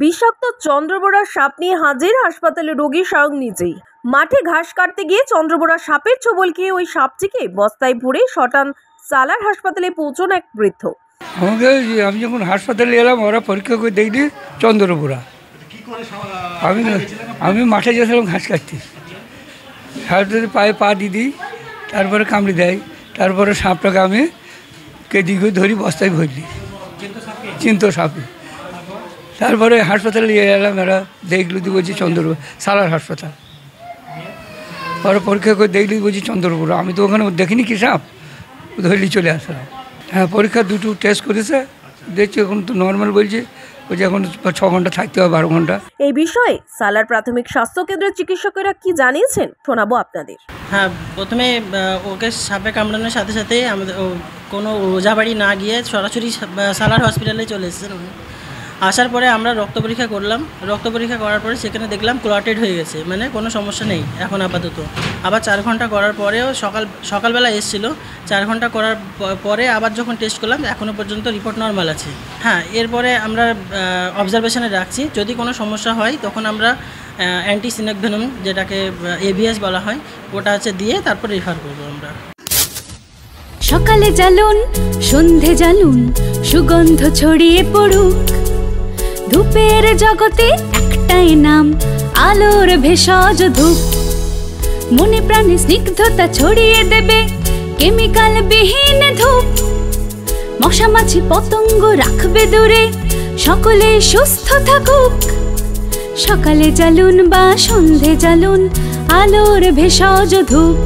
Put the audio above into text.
বিষাক্ত চন্দ্রবোরা সাপ নিয়ে হাজির হাসপাতালে রোগী স্বয়ং নিজেই। মাঠে ঘাস কাটতে গিয়ে চন্দ্রবোরা সাপের ছোবল খেয়ে ওই সাপটিকে বস্তায় ভরে শটান সালার হাসপাতালে পৌঁছন এক বৃদ্ধ। আমি যখন হাসপাতালে এলাম ওরা পরীক্ষা করে দেখলি চন্দ্রবোরা। আমি মাঠে গেছিলাম ঘাস কাটতে, সাপটাতে পায়ে পা দিই, তারপরে কামড়ে দেয়, তারপরে সাপটাকে আমি কেজি করে ধরি বস্তায় ভরলি চিন্ত সাপে। তারপরে হাসপাতালে নিয়ে এলাম, এরা দেখলি বলছি চন্দ্রবোরা সালার হাসপাতাল। ওরা পরীক্ষা করে দেখলি বলছি চন্দ্রবোরা। আমি তো ওখানে দেখিনি কি সাপ, ধরলি চলে আসলাম। হ্যাঁ, পরীক্ষা দুটো টেস্ট করেছে, দেখছি এখন তো নর্মাল বলছে, ওই যে এখন 6 ঘন্টা থাকতে হবে, 12 ঘন্টা। এই বিষয়ে সালার প্রাথমিক স্বাস্থ্য কেন্দ্রের চিকিৎসকেরা কি জানিয়েছেন শোনাবো আপনাদের। হ্যাঁ, প্রথমে ওকে সাপে কামড়ানোর সাথে সাথে আমাদের কোনো ওঝাবাড়ি না গিয়ে সরাসরি সালার হসপিটালে চলে এসেছেন। আসার পরে আমরা রক্ত পরীক্ষা করলাম। রক্ত পরীক্ষা করার পরে সেখানে দেখলাম ক্লটেড হয়ে গেছে, মানে কোনো সমস্যা নেই এখন আপাতত। আবার 4 ঘন্টা করার পরেও সকালবেলা এসেছিলো, 4 ঘন্টা করার পরে আবার যখন টেস্ট করলাম এখনও পর্যন্ত রিপোর্ট নর্মাল আছে। হ্যাঁ, এরপরে আমরা অবজারভেশনে রাখছি, যদি কোনো সমস্যা হয় তখন আমরা অ্যান্টিসিনেক ভেনম, যেটাকে ABS বলা হয়, ওটা দিয়ে তারপর রেফার করবো আমরা। সকালে জ্বালুন, সন্ধে জ্বালুন, সুগন্ধ ছড়িয়ে পড়ুক। ধূপের জগতে একটাই নাম, আলোর ভেষজ ধূপ। মনে প্রাণে স্নিগ্ধতা ছড়িয়ে দেবে কেমিক্যাল বিহীন ধূপ। মশা মাছি পতঙ্গ রাখবে দূরে, সকলে সুস্থ থাকুক। সকালে জ্বালুন বা সন্ধে জ্বালুন, আলোর ভেষজ ধূপ।